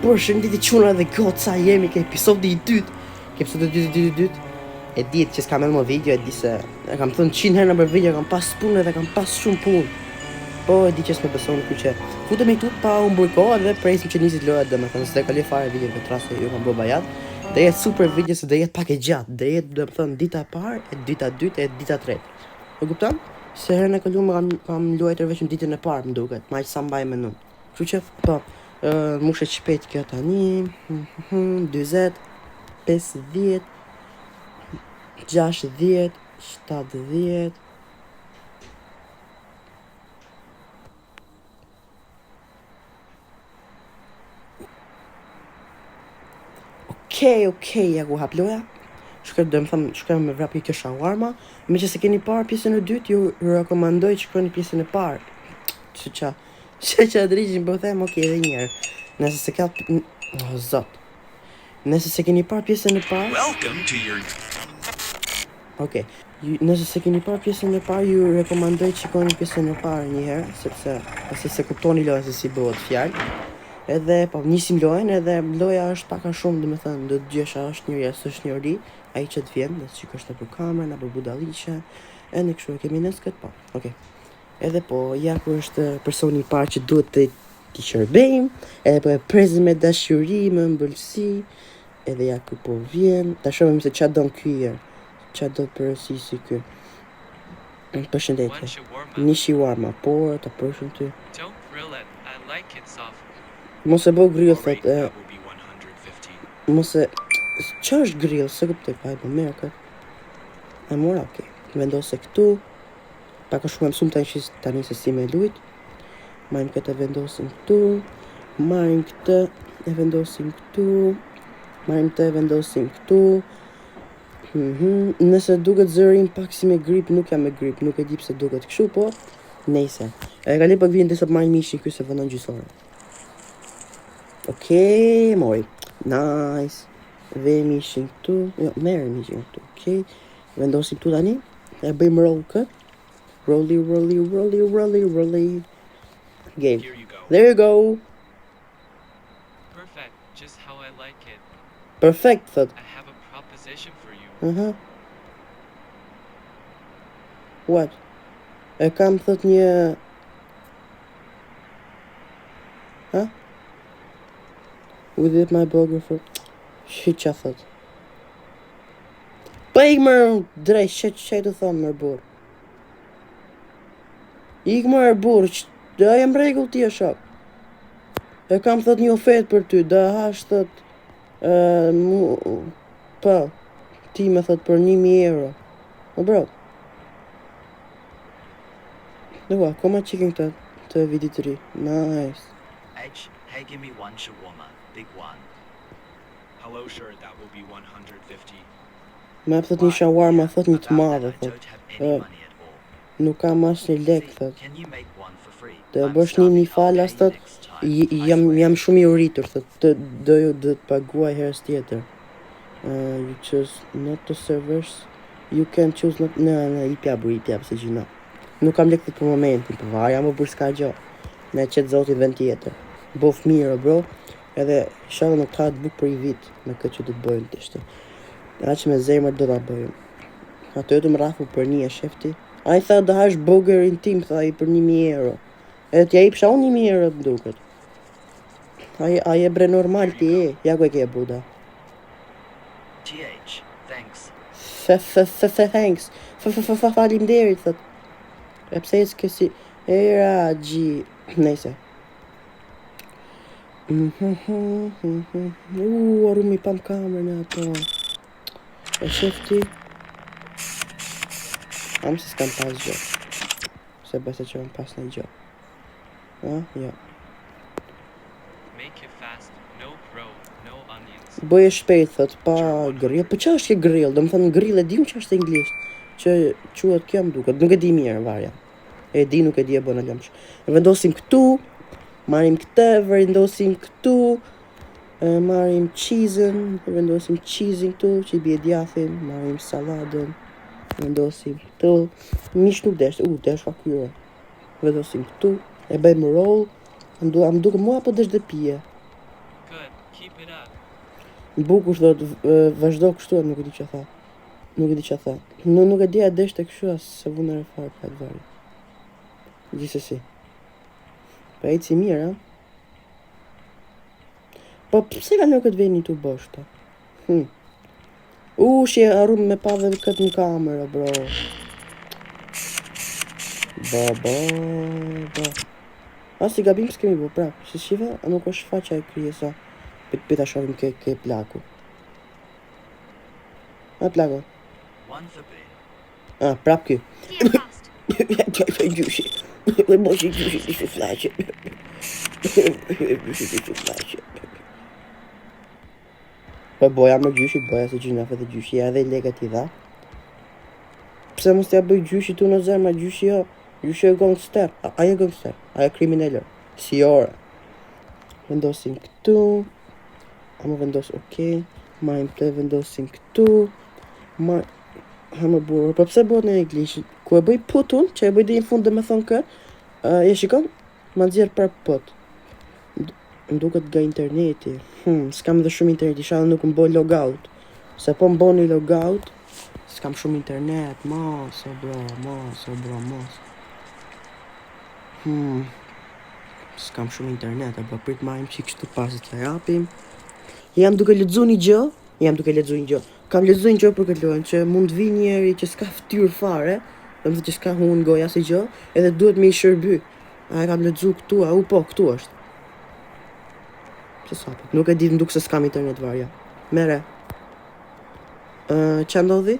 Përshëndetje çuna dhe goca, jemi ke episodi i dytë. Ke episodi i dytë. E ditë që s'kam më video, e di se e kam thënë 100 herë në për video, kam pas punë dhe kam pas shumë punë. Po e di që s'më beson kjo që futemi këtu pa u mburkoha dhe presim që nisit loja, domethënë se kaloj fare video në rastë ju kam bë bajat. Dhe jetë super video se do jetë pak e gjatë, do jetë domethënë dita e parë, e dita e dytë, e dita e tretë. E kupton? Se herën e kaluar kam luajtur vetëm ditën e parë, më duket, më aq sa mbaj mendon. Kështu që po mushet shpejt kjo tani. 40, 50, 60, 70. Okej, ja ku hap loja. Shkoj me vrapi kjo shawarma. Me që se keni parë pjesën e dytë, ju rekomandoj që shkoni pjesën e parë. Që drejtin po them, okej, edhe një herë. Nëse se ka zot. Nëse se keni parë pjesën e parë. Okej. Nëse se keni parë pjesën e parë, ju rekomandoj që shikoni pjesën e parë një herë, sepse pasi se kuptoni lojën se si bëhet fjalë. Edhe po nisim lojën, edhe loja është pak a shumë, domethënë do të djesha është njëri as është njëri, ai që të vjen, do të shikosh nëpër kamerën apo budalliqe, e ne kështu e kemi nes këtë po. Okej. Edhe po, ja ku është personi i parë që duhet të t'i shërbejmë, edhe po e presim me dashuri, me ëmbëlsi, edhe ja ku po vjen, ta shohim se ç'a don ky, ç'a do përsi si ky. Përshëndetje. Një shawarma, por ta përshëm ty. Mos e bëu grill thot, mos e ç'është është grill, se kuptoj pa po merr kët. E mora, okay. Vendose këtu. Pak a shumë tani se si me lujt. Marrim këtë e vendosim këtu. Marrim këtë e vendosim këtu. Marrim këtë e vendosim këtu. Nëse duket zërin pak si me grip, nuk jam me grip, nuk e di pse duket kështu, po nejse. E kaloj pak vjen disa marr mishin këtu se vendon gjysore. Okej, mori. Nice. Ve mishin këtu. Jo, merr mishin këtu. Okej. Vendosim këtu tani. E bëjmë roll kët. Rolly. Game. There you go. Perfect, just how I like it. Perfect, thot. I have a proposition for you. What? E kam thot një... With it my biographer. Shit qa thot. Pa ik mërë drej, që të thonë mërë burë. Ik mërë burë, da jem regull ti e shok. E kam thot një ofert për ty, da hash thot... Pa, ti me thot për 1.000 euro. O bro. Dua, koma qikin të vidit të ri. Nice. Hey, give me one shawarma, big one. Hello, sure, that will be 150. Ma thot një shawarma, thot një të madhe, I don't thot. have any money at all. Nuk kam as një lek, thot. Can you make one for free? Të I'm bësh starving, një I'll falas, pay thot. next time. Jam shumë i uritur, thot. Do të paguaj herës tjetër. You choose not to servers. You can choose not... Në, i pjab, se gjina. Nuk kam lek për momentin, për varja më bërë s'ka gjo. Me qëtë zotin vend tjetër. Bof mirë, bro. Edhe shalë nuk ka të buk për i vit me këtë që do të bëjmë të ishte. A që me zemër do të bëjmë. Ato e të më rafu për një e shefti. A i tha da hash burgerin tim, tha i për 1.000 euro. Edhe t'ja i pësha unë 1.000 euro të duket. A je bre normal ti e, ja ku e ke buda. TH, thanks. Thanks. Falimderit, thot. E pse e s'ke si... Era, gji... Nejse. Arrumi pam kamerën e ato. E shefti. Am se s'kam pas gjë. Se bese që kam pas në gjë. Ja. Make it fast, no pro, no onions. Bëje shpejt, thot, pa grill. Po që është ke grill? Do më thënë grill e di unë që është anglisht. Që quhet kjo më duket. Nuk e di mirë, varja. E di, nuk e di e bënë lëmsh. Vendosim këtu. Marim këtë, vendosim këtu. Marim cheese-ën. Vendosim cheese-ën këtu, që i bje djathin. Marim saladën. Vendosim këtu. Mish nuk desh, desh ka kyre. Vendosim këtu. E bëjmë roll. Am duke mua apo desh dhe pije? Good. Keep it up. Bukur thot, vazhdo kështu, nuk e di ç'a tha. Nuk e di ç'a tha. Nuk e di a deshte kështu as se vune fare pa të varë. Gjithsesi. Pa eci mirë, a? Po pse ka nuk të veni tu boshta? Shi e arrum me pa dhe këtë në kamerë, bro. Ba. Si gabim s'kemi bu, prap. Se shive, nuk është faqa e kryesa. Pita shohim ke plaku. A plaku? One for bin. Prap ky. Here, fast. Qaj gjyshi. Me moshi gjyshi dishe flaqe. Po boja me gjyshit, boja se gjinafe dhe gjyshi, edhe i lega ti dha. Pse mos t'ja bëj gjyshi tu në zemra, gjyshi jo. Gjyshi e gangster, ajo gangster, ajo kriminaler. Si ora. Vendosim këtu. Hama vendos okej. Majmë ple vendosim këtu. Hama burë. Po pse bëhet në English? Ku e bëj putun, që e bëj dhe një fund dhe me thonë kër, e shikon? Ma nxjerë për pot. Më duket nga interneti. S'kam dhe shumë internet, isha dhe nuk më boj logout. Se po më boj një logout, s'kam shumë internet, mos. S'kam shumë internet, apo prit majmë që kështu pasit të japim. Jam duke lexuar një gjë. Kam lexuar një gjë për këtë lojë, që mund vi njeri që s'ka ftyrë fare, domethënë që s'ka hunë goja si gjë, edhe duhet me i shërby. A e kam lexuar këtu, këtu është. Që sapet, nuk e di, më duk se s'kam internet varja. Mere. Qa ndodhi?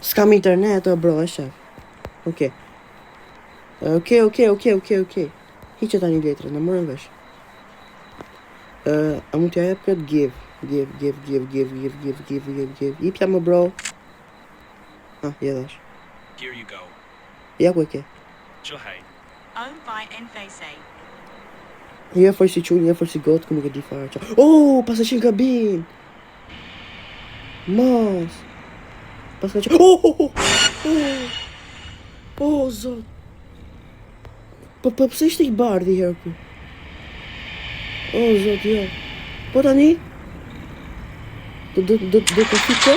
S'kam internet, bro, e shef. Okej. Hiqe tani letrën, në mërën vesh. A mund t'ja jep këtë? Give. Ipja më, bro. Jedhash. Here you go. Ja ku e ke. Johai. Owned by NVC. Je foj si qunë, je foj si gotë, ku nuk e di fare qa. Pas e qenë kabin. Mas. Pas ka qenë. Zot. Po pse ishte i bardhi herë ku? Zot, jo. Po tani? Do të fit këtë?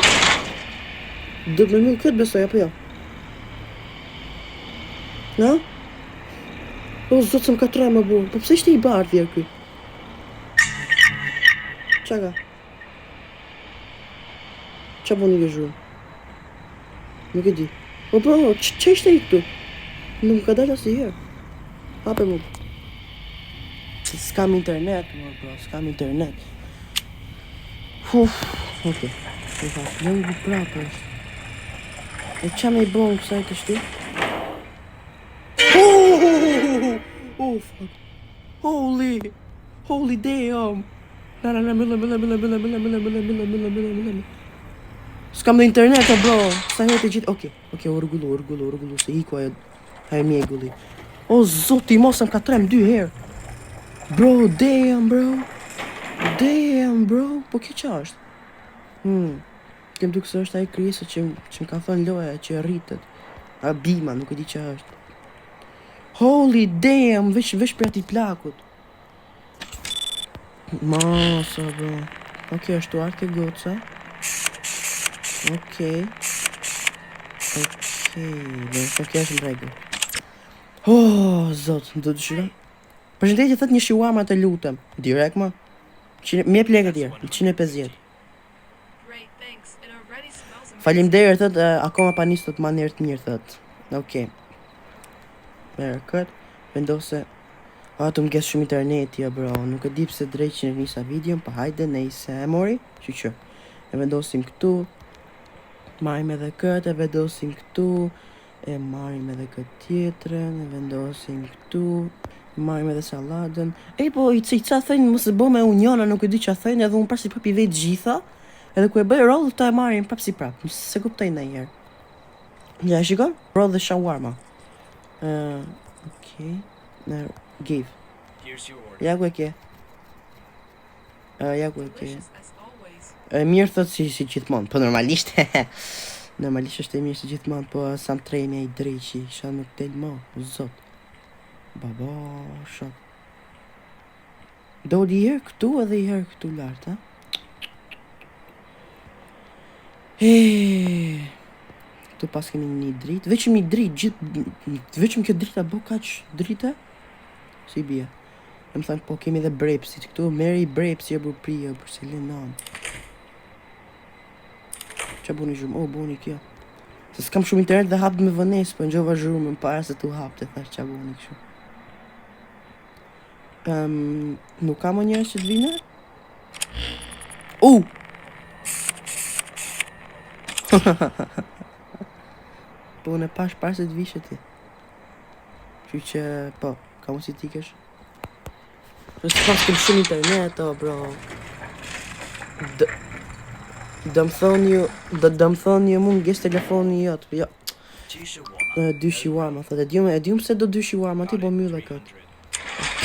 Do të me mund këtë besoj, apo jo? Na? Zot, se më ka tre më burë. Po pse ishte i bardhi herë ku? Qa ka? Qa po një gëzhru? Nuk e di. Po, që ishte i këtu? Nuk më ka dalë asë i herë. Hape mu. S'kam internet, bro, s'kam internet. Okej. Lëngu prapë është. E qa me i bon kësaj të shti? Fuck. Holy damn. Na, mëllë. S'kam dhe internet, bro. Sa herë të gjithë. Okej, urgullu, se iku ajo mjegulli. Zoti, mosëm ka trem 2 herë. Bro, damn, bro. Po ke qa është? Kem duk se është ajo kryesa që më ka thënë loja që rritet. A bima, nuk e di qa është. Holy damn, vesh për ati plakut. Masa, bro. Okej, është tuar ke goca. Okej, është në rregull. Zot, do të shira. Përshëndetje, thët një shiuama të lutem. Direkt, ma. Mjep lekë tjerë, 150. Great, thanks. It already smells amazing. Faleminderit, thët, akoma pa nisë të të manirë të mirë, thët. Okej. Merë këtë, vendose. Të më kesë shumë interneti, bro. Nuk e di pse drejt që në nisa videon, pa hajde, nejse e mori. Që. E vendosim këtu. Marim edhe këtë, e vendosim këtu. E marim edhe këtë tjetrën, e vendosim këtu. Marim edhe saladën. Po, i ca thënë, mos e bo me uniona, nuk e di qa thënë, edhe unë prap si prap i vetë gjitha. Edhe ku e bëj roll, ta e marim prap si prap. Se kuptoj në njerë. Ja, shiko? Roll dhe shawarma. Okej. Give. Here's your order. Ja ku e ke. Delicious as always. Mirë thot si gjithmonë, po normalisht. Normalisht është e mirë si gjithmonë, po sa më trejnë e i dreqi, isha nuk del mo, zot. Baba, shok. Doli i herë këtu edhe i herë këtu lart, ha? Këtu pas kemi një dritë, veçëm një dritë, veçëm kjo drita bo kaq drita? Si bie. E më thënë, po kemi dhe brepsit këtu, meri brepsi e burpria, për se lenon. Qa buni zhurmë? O, buni kjo. Se s'kam shumë internet dhe hapë me vënes, po në gjova zhurmë më para se tu hapë të thash qa buni këshu. Nuk ka më njerës që të vine? Po unë e pash parë se të vishe ti. Që që, po, ka më si t'ikesh. Nësë pas këm shumë internet, o bro. Dë më thonë ju mund gjes telefoni jotë, jo. Dy shiwarma, thot, e dium se do dy shiwarma, ti bo mylle këtë.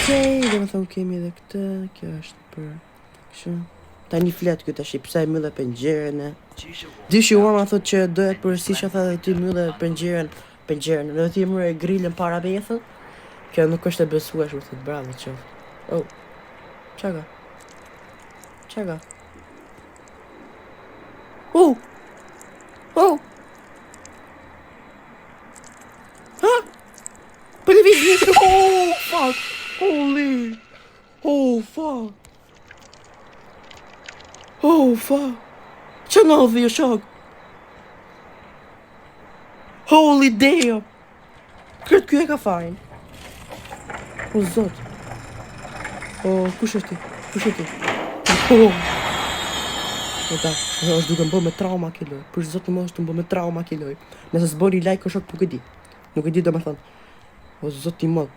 Okej, dhe më thonë kemi edhe këtë, kjo është për kështu. Ta një fletë këtë ashtë, pësa e mylle pëngjeren e. Dy shiwarma thot që dojet përësisha tha dhe ty mylle pëngjeren, dhe ti mërë e grillën para me e thot. Kjo nuk është e besuesh, më thot, bravo qoftë. Oh, qaga? Oh! Ha? Për e vizë një, oh, fuck! Holy! Oh, fuck! Oh, fuck! Që në dhjo shok? Holy damn! Këtë kjo e ka fajnë. O, zot! Oh, kush është ti? Oh! Ota, është duke më bë me trauma këlloj. Për zotë më është më bë me trauma këlloj. Nëse s'bori like o shok nuk e di. Nuk e di do me thonë. O zotë i mëllë.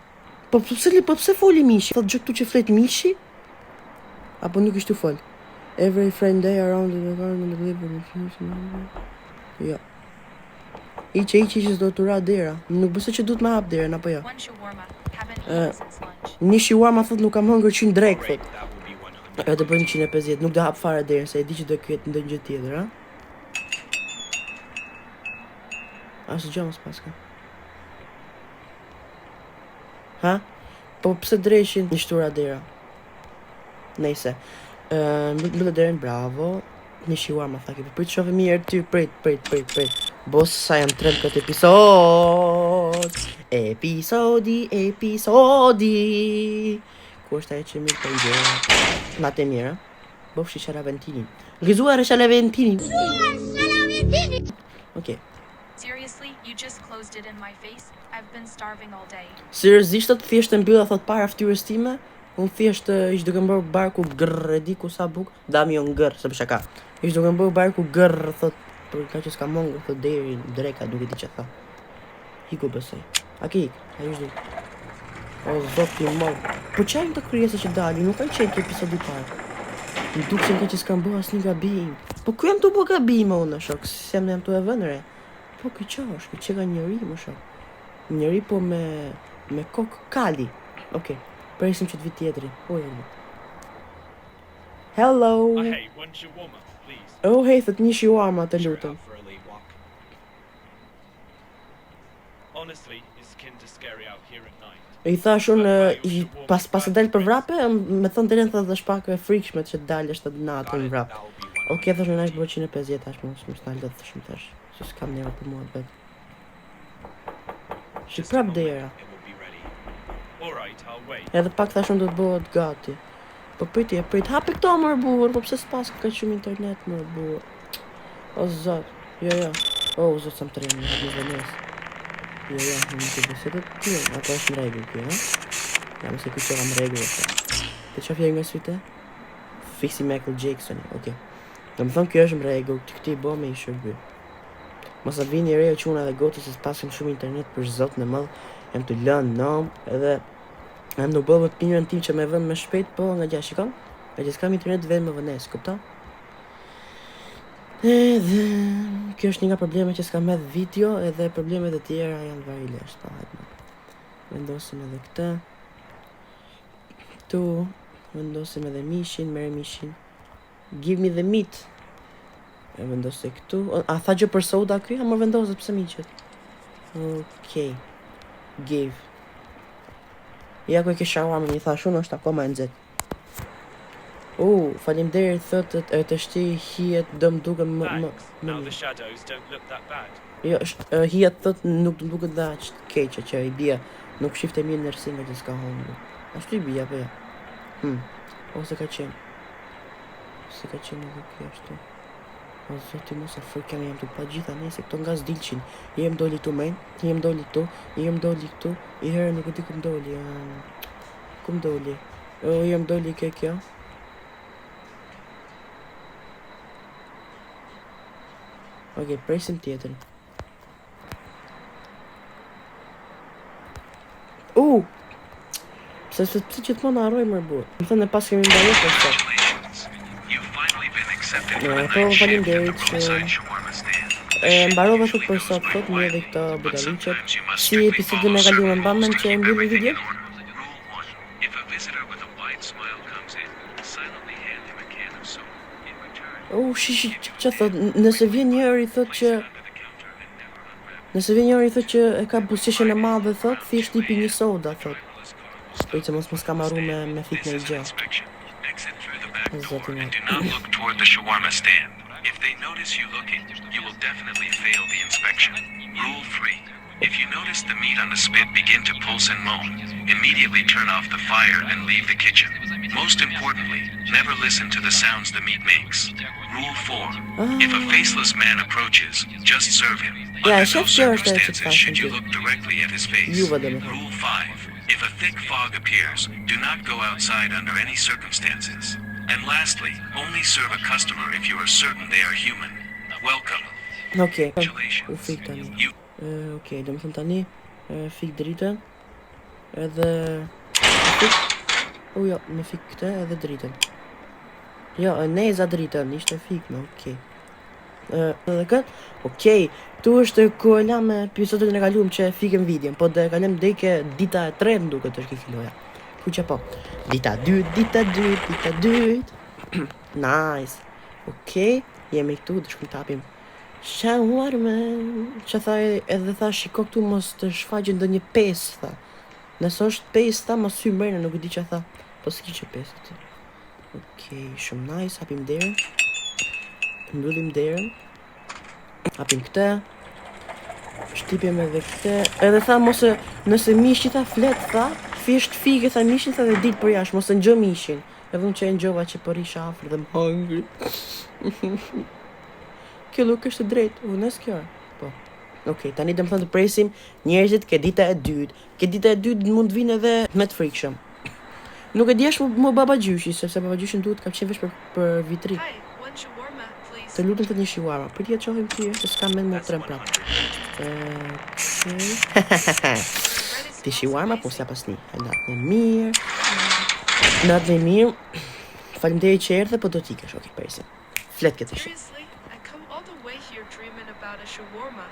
Po pse foli mishi? Thotë gjë këtu që flet mishi? Apo nuk ishtu fol? Every friend day around the garden of the liver. Jo. Iqe që s'do të ra dera. Nuk bëse që du të me hap dera, apo jo? Një shiwarma thot nuk kam hëngër 100 drek, thot. E të bëjnë 150, nuk do hap fare derën, se e di që do këtë ndë një gjë tjetër, ha? Asë gjë mos paska. Ha? Po pëse dreshin një shtura dera? Nejse. Mbëllë derën, bravo. Një shiwarma, thaki, për të shofe mirë ty, prit. Bos sa jam trem këtë episod. Episodi. Ku është aje që mirë për gjera? Natë e mirë, bofshi Shalaventinin. Gëzuar Shalaventinin. Okej. Seriously, you just closed it in my face. I've been starving all day. Seriozisht të thjesht e mbylla thot para fytyrës time. Unë thjesht ish duke më bërë barku grrr, e di ku sa buk. Damion grrr, se për shaka. Ish duke më bërë barku grrr, thot, për ka që s'ka mongu, thot deri dreka, duke di që tha. Hiku besoj. A ki hik, a ish du. O zot një mërë. Po qajnë të kryese që dali, nuk kanë qenë të episodi parë. Në duk se në ka që s'kam bërë asë një gabim. Po ku jam të bërë gabim, unë, shok, se jam të e vënëre. Po këj qa është, këj që ka njëri, më shok. Njëri po me kokë kali. Okej, presim që të vit tjetëri. O, jemi. Hello. Hey, one shawarma, please. Oh, hey, thët një shiwarma të lutëm. For a late walk. Honestly, it's kind of scary out here at night. I thash unë, pas e del për vrape, me thënë të rënë thë dhe shpak e frikshme që dalë është të natë në vrap. Okej, thash unë ashtë bërë 150 tash, më s'nalë dhe të shumë tash. Se s'kam njëra për mua vetë. Shi prap dera. Edhe pak thash unë do të bëhet gati. Po prit, hapi këto mërë burë, po pse s'pas ka shumë internet mërë burë. O zot, jo. O zot sa më të rejnë, në vënes. Jo, në të bëse të tjë, ato është në regull kjo, ha? Ja, mëse ku që kam regull e të. Të që fjeri nga svite? Fiksi Michael Jacksoni, okej. Dhe më thonë kjo është në regull, të këti i bo me i shërby. Mos a vini rejo që unë edhe gotë se s'pasim shumë internet për zot në mëllë, jam të lënë nom, edhe jam nuk bëllë më të pinjërën tim që me vënd me shpejt, po nga gja, shikon? Nga që s'kam internet vend me vënes, kupta? Edhe kjo është një nga probleme që s'ka medh video, edhe problemet e tjera janë varilisht, pa hajtë. Vendosim edhe këta. Tu, vendosim edhe mishin, mere mishin. Give me the meat. E vendose këtu. A tha gjë për soda këj? A më vendose pëse miqet? Okej. Give. Ja ku e ke shawarma, një thash unë është akoma e nxet. Faleminderit thotë të shti hijet do më duken Thanks. Now the shadows don't look that bad. Jo, hijet thotë nuk do më duket dhe aq keqe që i bia nuk shifte mirë nërsi nga që s'ka hongu. Ashtu i bia, po ja. Ose ka qenë. Se ka qenë edhe kjo ashtu. O zoti mos e frikëm jam të pa gjitha nese këto nga s'dilqin. Jem doli tu men, jem doli tu, jem doli këtu, i herë nuk e di kum doli. Kum doli? Jem doli ke kjo. Okej, presim tjetër. Pse gjithmonë harroj më burr. Më thënë pas kemi mbaruar për sot. Po, faleminderit që mbarova thot për sot, thot mirë dhe këto budalliqet. Si episodin e kaluar mban mend që e mbylli video? Shishi, që thot, nëse vjen njëri thot që e ka buzëqeshjen e madhe thot, thjesht i pi një soda thot. Shpejt që mos ka marru me fit në i gjë. Zotin e. Do not look toward the shawarma stand. If they notice you looking, you will definitely fail the inspection. Rule 3. If you notice the meat on the spit begin to pulse and moan, immediately turn off the fire and leave the kitchen. Most importantly, never listen to the sounds the meat makes. Rule 4. If a faceless man approaches, just serve him. Under no circumstances should you look directly at his face. Rule 5. If a thick fog appears, do not go outside under any circumstances. And lastly, only serve a customer if you are certain they are human. Welcome. Okay. Congratulations. Okej, do më thëmë tani, fik dritën, edhe, jo, me fik këte edhe dritën. Jo, neza dritën, ishte fik, me, okej. Edhe këtë, okej, tu është kolla me episodin e kaluam që fikëm videon, po dhe kalem deke dita e 3 më duket është kiloja. Ku që po, dita 2, nice, okej, jemi këtu, dhe shkum tapim. Shawarma, që tha edhe tha shiko këtu mos të shfaqen ndonjë pesë, tha. Nëse është pesë, tha mos hy mbrena, nuk e di që tha. Po s'ki që pesë aty. Okej, shumë nice, hapim derën. Mbyllim derën. Hapim këtë. Shtypim edhe këtë. Edhe tha mos e nëse mishi tha flet, tha, thjesht fike tha mishin tha dhe dit për jashtë, mos e ngjë mishin. Edhe unë që e ngjova që po rish afër dhe më hungry. Kjo nuk është drejt, unë s'kjo. Po. Okej, tani do më thënë të presim njerëzit ke dita e dytë. Ke dita e dytë mund të vinë edhe me të frikshëm. Nuk e di është më babagjyshi, sepse babagjyshin duhet ka qenë vesh për vitri. Hi, one shawarma, please. Të lutem të një shawarma. Për t'i çohim ty, se s'kam mend më trem prap. Ti shawarma po s'ja pasni. Natë mirë. Faleminderit që erdhe, po do t'ikesh. Okej, presim. Flet këtë tash. About a shawarma,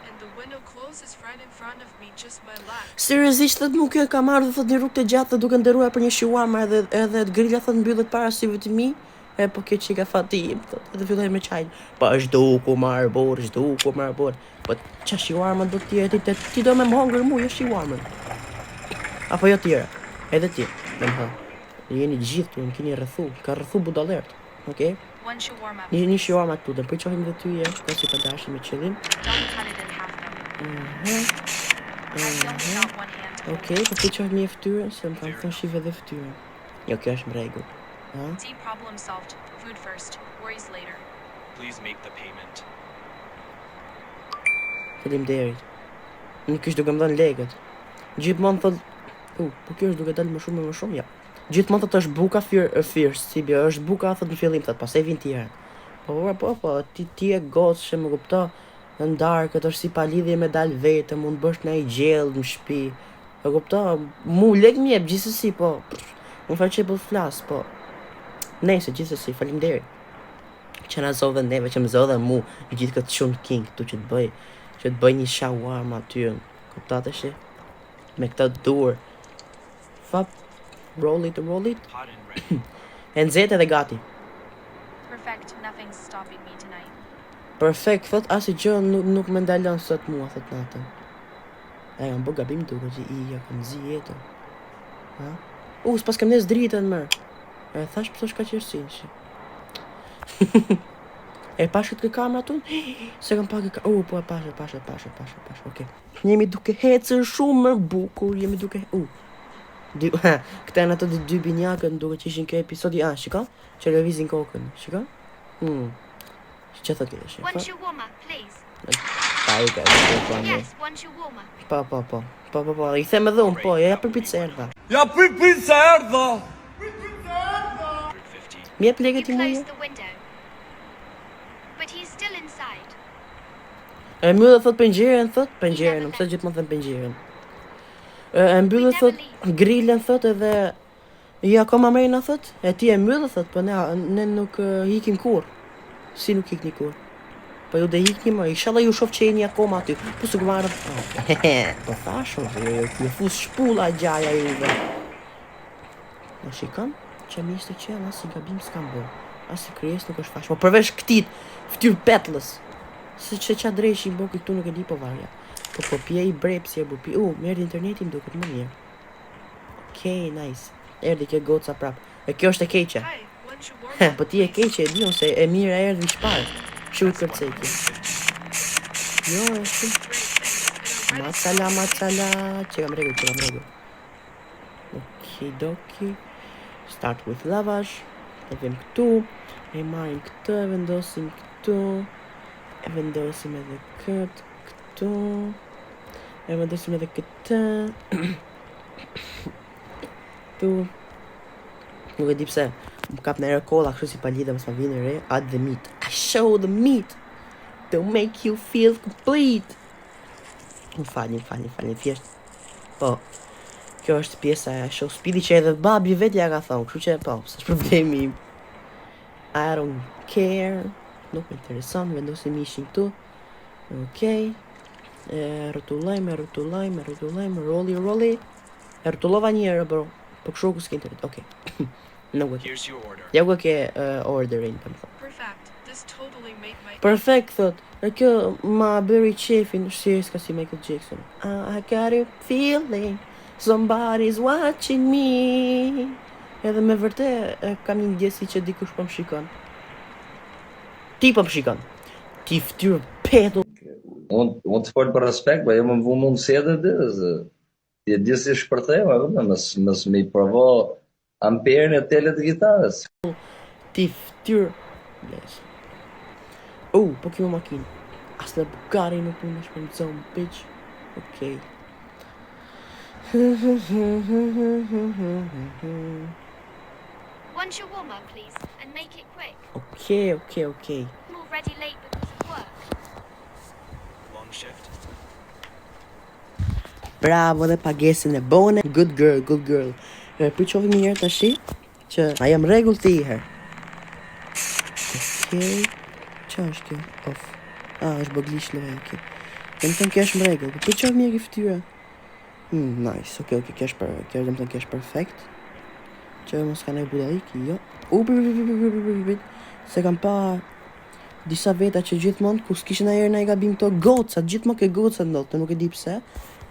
and the window closes right in front of me, just my lap. Seriozisht thot nuk e kam ardhur thot një rrugë të gjatë duke nderuar për një shawarma edhe grila thot mbyllet para syve të mi. Po kjo çika fati im thot. Edhe filloi me çaj. Po është duku marr bor. Po ç'a shawarma do të jetë ti do me më hongër mua jo shawarma. Apo jo tjera. Edhe ti. Jeni gjithë tu, keni rrethu, ka rrethu budallert. Okej? One shawarma. Një shawarma këtu, dhe për qohim dhe ty e, ka si të dashim me qëllim. Don't cut it in half then. I filmed without one hand. Okej, po për qohim një ftyrën, se më kanë thënë shive dhe ftyrën. Jo, kjo është më rregull. Tea problem solved. Food first, worries later. Please make the payment. Faleminderit. Nuk është duke më dhënë lekët. Gjithmonë thot, po kjo është duke dalë më shumë, ja. Gjithmonë thot është buka thirst, si bjo, është buka thot në fillim thot, pastaj vin tjerë. Po, ti e gocë, më kupto, në ndarë, këtë është si pa lidhje me dalë vete, mund bësh në i gjellë në shpi. E kupto, mu lek mi e gjithësësi, po, më farë që e bëllë flasë, po. Nejse, gjithësësi, faleminderit. Që na zodhe neve, që më zodhe mu, gjithë këtë shumë king, tu që të bëj një shawarma aty, kuptate shi, me këta dur. Fap. Roll it. Hot and ready. E nxehtë edhe gati. Perfect, nothing's stopping me tonight. Perfekt, thot asë gjë nuk më ndalon sot mua, thot natën. E jam bë gabim duke që ja kam zi jetën. Ha? S'pas kam nes dritën më. E thash pëso shka qërësin që. E pash këtë kamera tonë? Se kam pak e po e pash, okej. Jemi duke hecër shumë më bukur, jemi duke... Këta janë ato dy binjakët duke që ishin kjo episodi, shika? Që revizin kokën, shika? Që thot kjo shi? One shawarma, please. Pa i ka, Yes, one shawarma. Po, i them edhe unë, po, ja për pizza erdha. Ja për pizza erdha! 150. Mjep You legët i muje? closed the window. But he's still inside. E mbyllë thot pëngjeren, nuk se gjithmonë them pëngjeren. E mbyllë thot grillen thot edhe ja akoma mrejna thot, e ti e mbyllë thot, po ne nuk hikim kur. Si nuk hikni kur? Po ju dhe hikni më, inshallah ju shof që jeni akoma aty. Po su këmarë... Po thashon, ju fus shpulla gjaja juve. Në shikon, që mi ishte qenë, asë i gabim s'kam bërë. Asë i kryes nuk është fash. Po përvesh këtit, ftyr petlës. Se që qa drejsh i mboki këtu nuk e di po varja. Po pje i brepsi e bupi. Merdi interneti më duket më mirë. Okej, nice. Erdi kjo goca prap. E kjo është e keqe. Po ti e keqe e dion se e mira erdhi shparë. Shu kërceki. Jo, është. Macala. Që kam regu. Okidoki. Start with lavash. E vim këtu. E marim këtë, e vendosim këtu. E vendosim edhe këtë, këtu. E vendosim edhe këtë. Tu. Nuk e di pse. Më kap në erë kolla, kështu si palida mësë ma vini re. Add the meat. I show the meat. To make you feel complete. Më falin, thjesht. Po. Kjo është pjesa e show speedi që edhe babi vetja ka thonë. Kështu që po, s'është problemi im. I don't care. Nuk më intereson, vendosim ishin këtu. Okej. Rrotullojmë, rolli. E rrotullova një herë, bro. Po kështu ku s'ke internet, okej. Nuk e ke. Here's your order. Ja ku e ke orderin, për më thonë. Perfect. This totally made my Perfect, thot. E kjo ma bëri qefin, shqirë s'ka si Michael Jackson. I got a feeling somebody's watching me. Edhe me vërtet kam një ndjesi që dikush po më shikon. Ti po më shikon. Ti fytyrë petull. Unë të folë për respekt, po jo më vu mundësi edhe dhe, ti e di si shpërthejma, mës me i provo amperin e telet të gitarës. Ti fytyrë. Yes. Po kjo makinë. As në Bugari nuk mund është për në zonë, bitch. Okej. One shawarma, please, and make it quick. Okej. I'm already late because of work. Long shift. Bravo dhe pagesën e bone. Good girl. Për qovi një herë të shi, që a jam regull të i herë. Okej. Qa është kjo? Off. Është boglish në vej, okej. Dhe më thënë kjo është më regull. Për qovi mirë i ftyra. Nice, okej, kjo është perfekt. Që mos ka nejë budalik, jo. Se kam pa disa veta që gjithmonë, ku s'kishin ajerë na i gabim të gocat, gjithmonë ke gocat ndotë, nuk e di pse.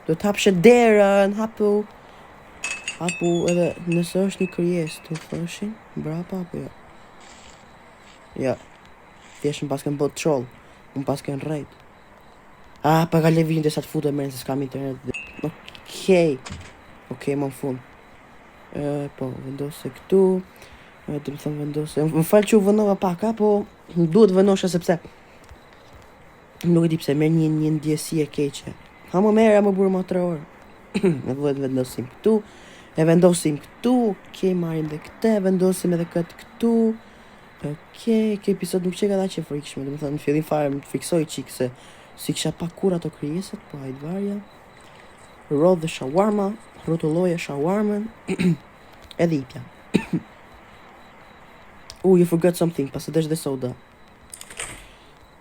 Do të hapshe derën, hapu edhe nëse është një kryes, të thoshin, brapa apo jo. Ja, thjesht më pas kanë bot troll, më pas kanë rejt. Pa ka levin dhe sa të futë e mërën se s'kam internet. Okej, më në fund. Po, vendose këtu. Të më thëmë vendose. Më falë që u vënova paka, po duhet vënosha sepse nuk e di pse, merë një ndjesi e keqe. Ha më merë, më burë më 3 orë. Me duhet vendosim këtu. E vendosim këtu. Okej, marim dhe këte. Vendosim edhe këtë këtu. Okej, kjo episod nuk që ka da që frikshme. Dhe më thëmë, në fillim fare më friksoj qikë se si kisha pa kur ato kryeset, po hajtë varja. Rodh dhe shawarma, rrotulloja shawarmen, edhe ipja. You forgot something, pas e desh dhe soda.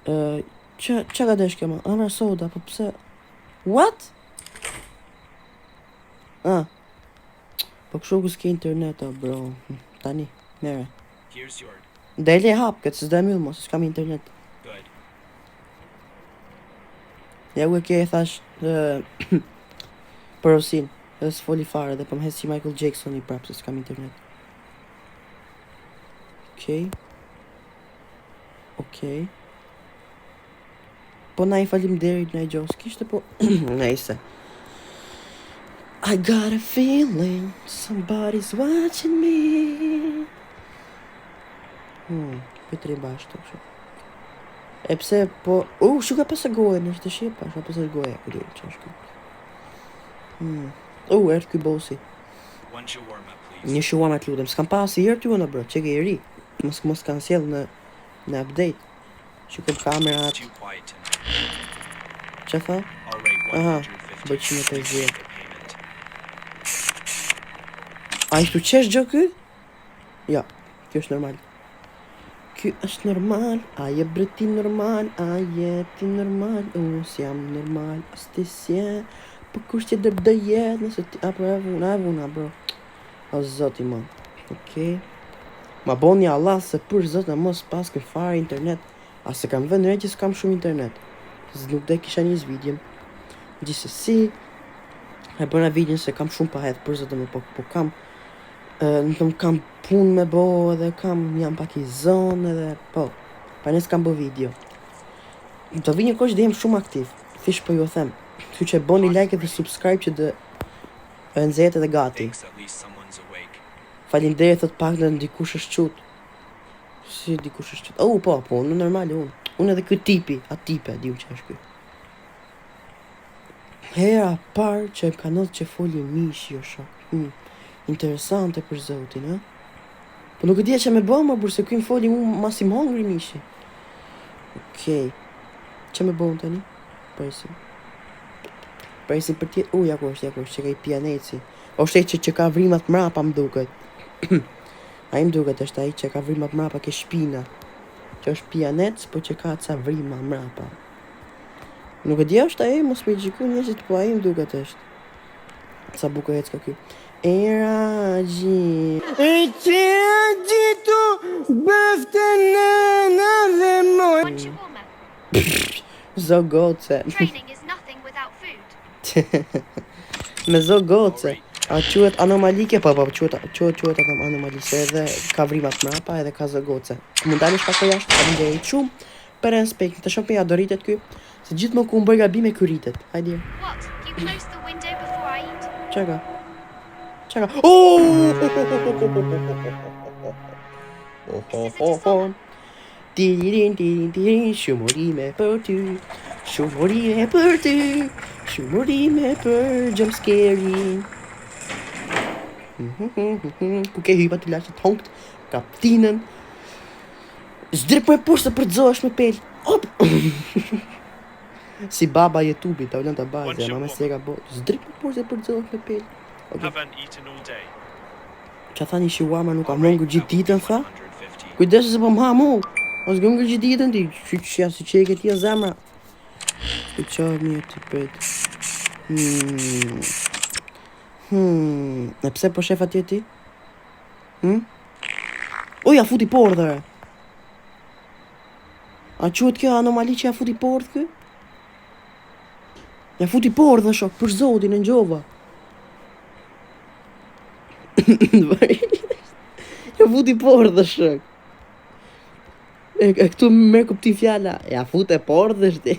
Qa ka desh kjo ma? Amra soda, po pse? What? Po kështu ku s'ke internet, bro. Tani, mere. Here's your. Dele e hap, këtë s'da mjëllë mo, se s'kam internet. Good. Ja u e ke e thash për osin, edhe s'foli fare dhe për më hesi Michael Jackson i prapë se s'kam internet. Okej. Po na I faleminderit na I gjos kishte po nejse. I got a feeling somebody's watching me. Petri bashkë kështu. E pse po... shuka pasë gojë, në të shqip, pasë pasë gojë, këtë qashku. Ertë ky bosi. One shawarma, please. Një shawarma të lutem, s'kam pas I herë ty në bro, që ke I ri. Mos kanë sjell në update. Shikoj kamerat. Too quiet tonight. Ç'a tha? All right, Aha, 150 bëj 150. payment. A ishtu qesh gjë ky? Ja, kjo është normal. Ky është normal, a je breti normal, a je ti normal, unë s'jam normal, as ti s'je, po kush që do jetë, nëse ti, apo e vuna, bro. O zoti man, okej. Ma boni Allah se për zot në mos pas kër fare internet, a se kam vënë re që s'kam shumë internet, se nuk dhe kisha një zvidjem. Gjithsesi, e bëna vidjen se kam shumë pa hedhë për zot më po kam, kam punë me bo edhe jam pak I zonë edhe po, pa nes kam bo video. Do vi një kosh dhe jem shumë aktiv, fish po ju them, kështu që boni like edhe subscribe që dhe nxehet edhe gati. Thanks, at least someone's awake. Faleminderit thot pak dhe dikush është qut. Si dikush është qut? Po, unë normal unë edhe ky tipi, a tipe, di që është ky. Hera parë që ka ndodhur që foli mishi o shok. Interesante për zotin, ha? Po nuk e dia që me bë më burse ky më foli unë mas I hongri mishi. Okej. Që me bën tani? Presim për tjetë. Ja ku është që ka I pianeci. O shte që ka vrimat mrapa më duket. A I më duket është ai që ka vrimat mrapa ke shpina. Që është pianec, po që ka ca vrima mrapa. Nuk e di është ai, mos me gjiku njëzit, po ai më duket është. Sa bukur ecka ky. Eragji. Tu bëfte në moj. One shawarma. Zogoce. Training is nothing without food. Me zogoce. A quhet anomalike? Po, quhet anomali, se edhe ka vrimat mrapa edhe ka zogoce. Mund dalish pak po jashtë, faleminderit shumë për respektin. Të shoh me ja do rritet ky, se gjithmonë ku bëj gabime ky rritet. Hajde. What? You closed the window before I eat? Çaka. Tiririn, shumurime për ty, shumurime për ty, shumurime për jumpscare-in. Ku ke hypa të lashtë honkt, kaptinën. Zdrip për poshtë për dzosh me pel. Hop! Si baba YouTube-it, ta ullën të bazë, mama si e ka bo. Zdrip për poshtë për dzosh me pel. Haven't eaten all day. Qa tha një shawarma nuk ka mungur gjithë ditën, tha? 150. Kujdesu se po më hamu. Mos mungur gjithë ditën ti. Si që e ke ti e zemra. Ku qarë një të pet. E pse po shef atje ti? Ja futi por dhe. A quhet kjo anomali që ja futi por dhe kë? Ja futi por dhe shok, për zotin e njova. Ja futi por dhe shok. E këtu më merr kuptim fjala. Ja fute por dhe shti.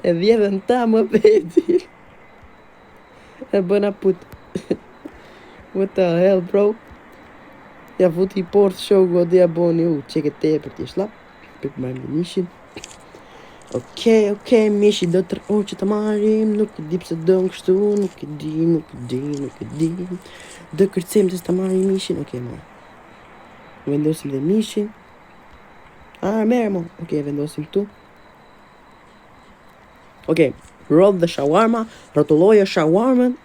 E vjedhen ta më peti. E bëna put. What the hell, bro? Ja futi por dhe shok, godja boni qeke te për t'i shlap. Për të marrim mishin. Okej, mishi do të që të marim, nuk e di pse do në kështu, nuk e di. Do kërcem të të marim mishin, ma. Vendosim dhe mishin. Merë mo, vendosim tu. Rodh dhe shawarma, rotulloja shawarmen.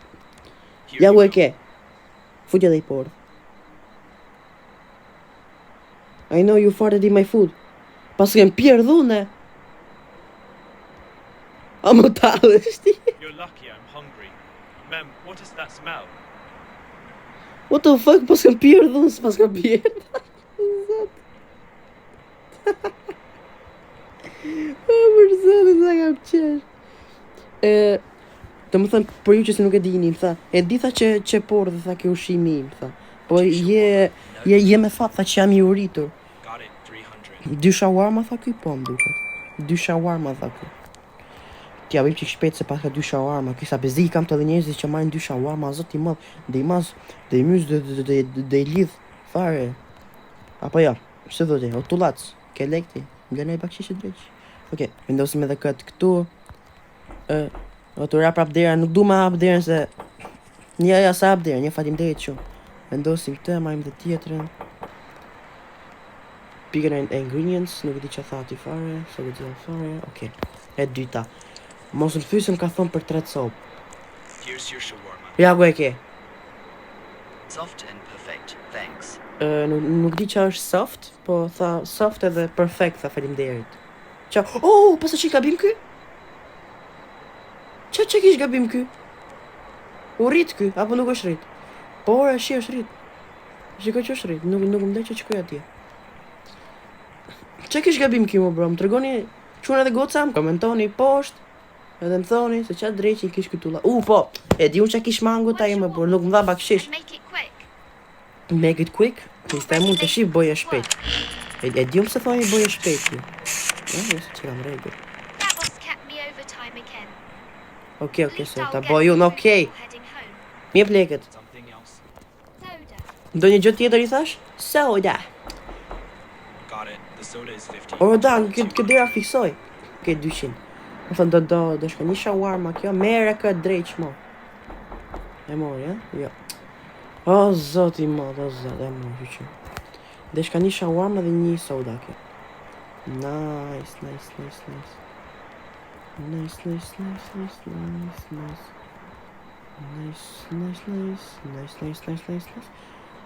Ja u e ke. Futja dhe I por. I know you farted in my food. Pas kem pjer dhune. Më talësh ti. You're lucky I'm hungry. Ma'am, what is that smell? What the fuck, pas kam pjer dhun, pas kam pjer. Për zotin, sa kam qesh. Të më thënë, për ju që se nuk e dini, më tha, e di tha që por dhe tha ke ushimi im, tha. Po je me fat, tha që jam i uritur. Got it, 300. 2 shawarma tha ky, po më duket. 2 shawarma tha ky. T'ja bëjmë çik shpejt se pas ka 2 shawarma. Ky sa bezi kam të dhe njerëzit që marrin 2 shawarma, zot i madh. Dhe i mas, dhe i mys, dhe i lidh fare. Apo ja, ç'e thotë? O tullac, ke lekti? Mblen ai bakshish drejt. Okej, vendosim edhe këtë këtu. O të ra prap dera, nuk du ma hap derën se një sa hap derën, një faleminderit shumë. Vendosim këtë, marrim dhe tjetrën. Pikën e ingredients, nuk e di çfarë tha ti fare, sa do të fare. Okej. E dyta. Mos më thysëm ka thon për 3 sopë. Here's your shawarma. Ja ku e ke. Soft and perfect, thanks. Nuk di çfarë është soft, po tha soft edhe perfect, tha faleminderit. Qa, oh, pasa që i gabim ky? Që kish gabim ky? U rrit ky, apo nuk është rrit? Por, është rrit. Shiko që është rrit, nuk më dhe që qëkoj atje. Që kish gabim ky, më bro, më tregoni çuna dhe goca, më komentoni poshtë, edhe më thoni se çfarë dreqin kish këtu la. Po, e di unë që kish mangut ai më bro, nuk më dha bakshish. And make it quick. Make it quick? Nistaj mund të shih boje shpejt. E di unë se thoni boje shpejt ju. Se që kam rregull. That boss kept me over time again. Okej, At least se I'll ta get boj unë, food okej. before heading home. Mirë pleket. Something else? Soda. Ndonjë gjë tjetër i thash? Soda. Got it. The soda is 50. O da, këtë dera fiksoj. Okej, 200. Më thënë do shka një shawarma kjo, mere këtë drejt shmo. E mori, Jo. O, zot i madh, o zot, e mori që. Dhe shka një shawarma dhe një soda kjo. Nice.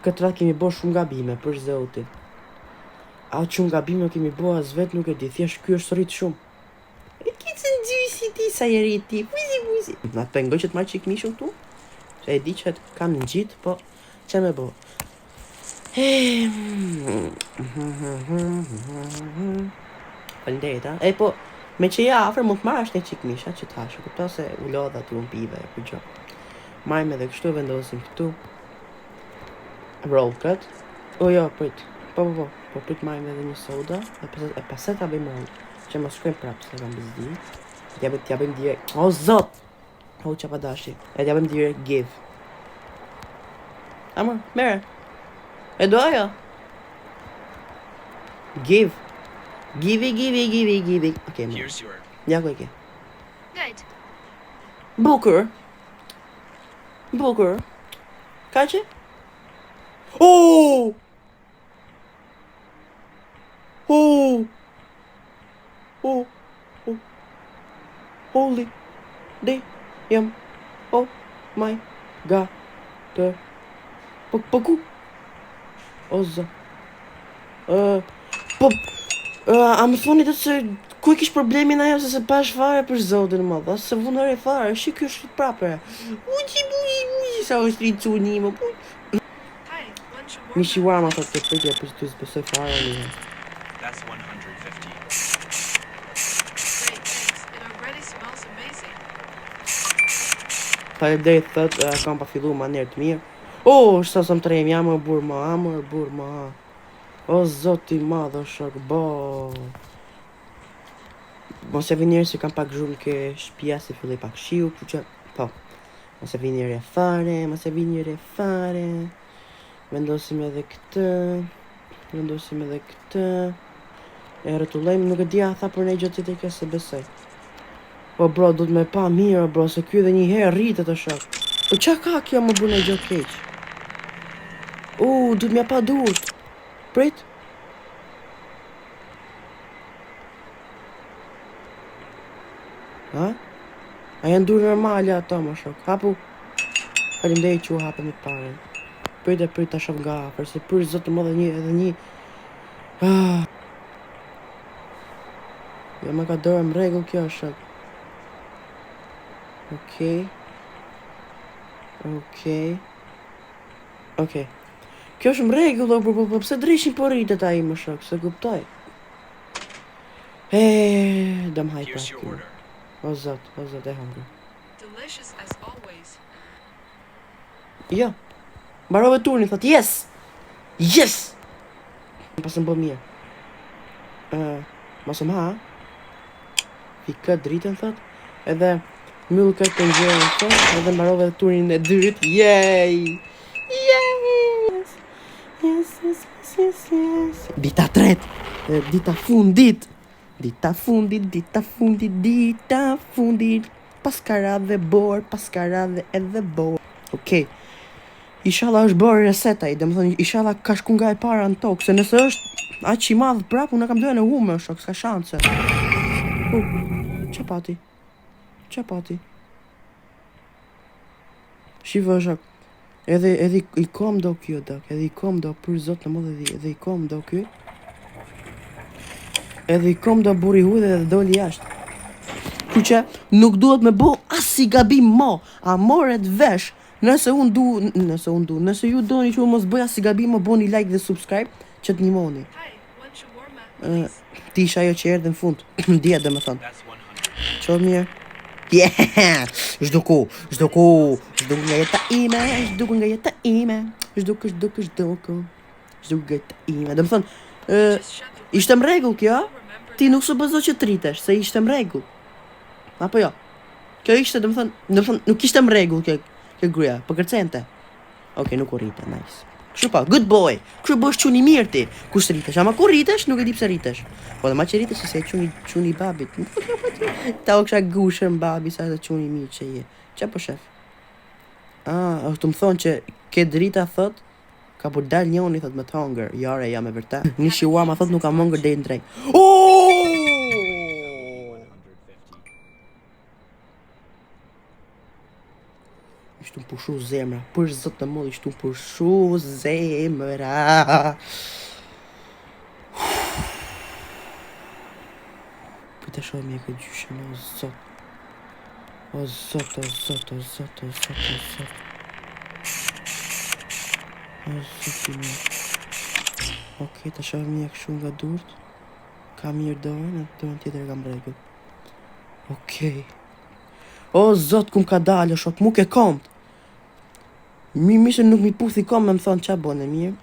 Këtë ratë kemi bo shumë gabime, për zotin. A shumë gabime kemi bo as vet nuk e di, thjesht ky është rrit shumë. E kitë në gjysi ti sa i rrit ti, buzi. Na të pengoj që të marrë qik mishën këtu? Se e di që kam në gjitë, po që me bo? Faleminderit, E po, me që ja afër mund të marrësh një qik misha që t'hash, kupto se u lodha t'u mpive, për gjo. Marrim edhe kështu, vendosim këtu. Roll cut. O jo, prit. Po, prit marrim edhe një soda. E paset ta bëjmë roll. Që më shkojmë prapë, se kam bezdi. T'ja bëjmë direkt. O, zot! O, që pa dashi. E t'ja bëjmë direkt give. Amor, mere. E do ajo? Give. Give. Okej, më. Here's your. Ja ku e ke. Good. Bukur. Ka që? Oh! Holy damn. Oh my god. Po ku? O zë. A më thoni të se ku i kish problemin ajo se pash fare për zotin më dha, se vunore fare, shi kjo është prapë. Uji, sa është ricuni më pu. Mi shawarma thot të përgjë për të zbesoj fare një. That's 150. Great, thanks. It already smells amazing. Faleminderit thot, kam pa fillu manerë të mirë. Është sa më trem, jam burma. O zoti madh, o shok, Mos e vini njerë se kam pak zhurmë ke shtëpia se filloi pak shiu, kështu që po. Mos e vini njerë fare. Vendosim edhe këtë. E rrotullojmë, nuk e di a tha për ne gjë tjetër kjo se besoj. Po bro, du të me pa mirë bro, se ky edhe një herë rritet o shok. Po qa ka kjo më bune gjë keq? Du të mja pa durt. Prit. Ha? A janë dur normale ato më shok? Hapu. Faleminderit që u hapën me parën. Prit ta shoh nga afër, se për zot të më dhe një. Ja më ka dorë më rregull kjo shok. Okej. Kjo është më rregull, po pse drishin po rritet ai më shok, se kuptoj. Dam hajta. Here's your order. O zot e hangër. Delicious as always. Jo. Mbarove turnin, thot, yes! Yes! Pas më bë mirë. Mos më ha. Fikë dritën, thot. Edhe mbyll këtë të nxjerrën, thot. Edhe mbarove turnin e dytë. Yay! Yay! Yes. Dita tretë. Dita fundit. Dita fundit. Paskara dhe bor, edhe bor. Okej. Inshallah është bërë reseta i, domethënë inshallah ka shku nga e para në tokë, se nëse është aq i madh prap, unë kam dhënë humë shok, s'ka shanse. Ç'a pati? Shiva shok. Edhe i kom do kjo dak, edhe i kom do për zot në modë edhe i kom do ky. Edhe i kom do burri hudhe dhe doli jashtë. Kështu që nuk duhet me bo as i gabim mo, a moret vesh. Nëse ju doni që unë mos bëja si gabim, më boni like dhe subscribe që të njimoni. Hi, one shawarma, please. Ti isha ajo që erdhe në fund. Dje dhe më thonë. That's 100. Qo mirë. Yeah! Zhduku nga jeta ime. Dhe më thonë, ishte më regull kjo? Ti nuk së bëzo që tritesh, se ishte më regull. Apo jo? Kjo ishte, dhe më thonë, nuk ishte më regull kjo gruja, për kërcente. Okej, nuk u rrite, nice. Kështu pa, good boy. Kështu bësh quni mirë ti. Kush rritesh, ama kur rritesh, nuk e di pse rritesh. Po dhe ma që rritesh, se quni babit. Ta o kësha gushën babi, sa dhe quni mirë që je. Qa po shef? Të më thonë që ke drita thot, ka për dal njoni thot me të hongër. Jare, jam e vërta. Një shiuama thot nuk ka hongër dhe në drejt. Ishtu më pushu zemra, për zot të modë ishtu më pushu zemra. Pëjtë shohë mi e këtë gjyshe me o zot. O zot. O zot i me. Okej, të shohë mi e këshu nga durt. Ka mirë dorën, e dorën tjetër kam regull. Okej. O zot kum ka dalë shok, mu ke komt. Mishe nuk mi puthi kom me më thonë qa bone mirë.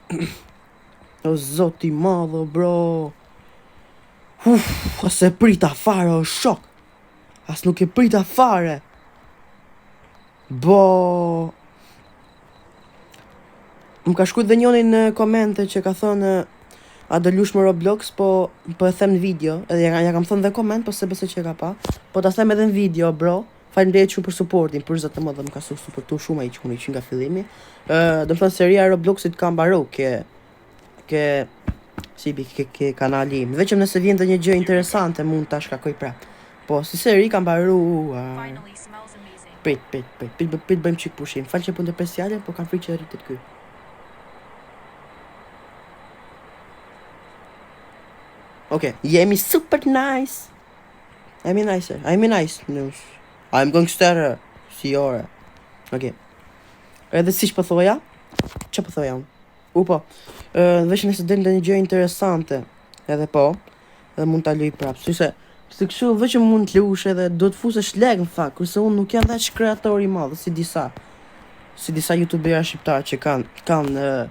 O zot i madho bro. As e prita fare o shok. As nuk e prita fare. Bo. Më ka shkujt dhe njoni në komente që ka thonë a do lush më Roblox, po e them në video. Edhe ja kam thonë dhe koment, po se besoj që e ka pa. Po ta them edhe në video bro. Faleminderit shumë për supportin, për zot të më dhe më ka supportu shumë ai quni që nga fillimi. Do më thënë seria Robloxit ka mbaru ke kanali im. Veçëm nëse vjen dhe një gjë interesante, mund ta shkakoj prap. Po, si seri ka mbaru... Finally, smells amazing. Prit bëjmë qik pushim. Falë që punë të speciale, po kam frikë që rritet ky. Okej, jemi super nice. I'm nice. I'm gangster, si ore. Okej. Edhe si që pëthoja? Që pëthoja unë? Po. Vesh nëse del një gjë interesante. Edhe po. Edhe mund t'a luj prap. Se kështu veç mund t'lush edhe do t'fusesh leg në fakt. Kurse unë nuk jam dhe që kreator i madh, si disa youtubera shqiptar që kanë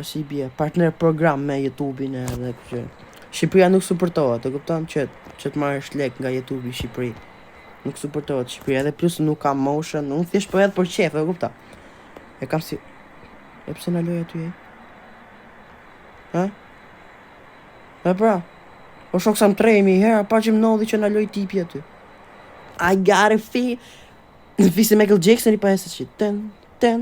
si bje, partner program me YouTube-in edhe kështë. Shqipëria nuk supportohet, e kupton që të marrësh lek nga YouTube i Shqipëri. Nuk supportohet Shqipëria, edhe plus nuk kam motion, unë thjesht po edhe për qef, e kupton. E kam si... E pse në loj aty e? Ha? E pra? O shok sa më trejmi, hera, pa që më nodhi që në loj tipi aty. I got a feel... Në fisi Michael Jackson i pa e se që... Ten...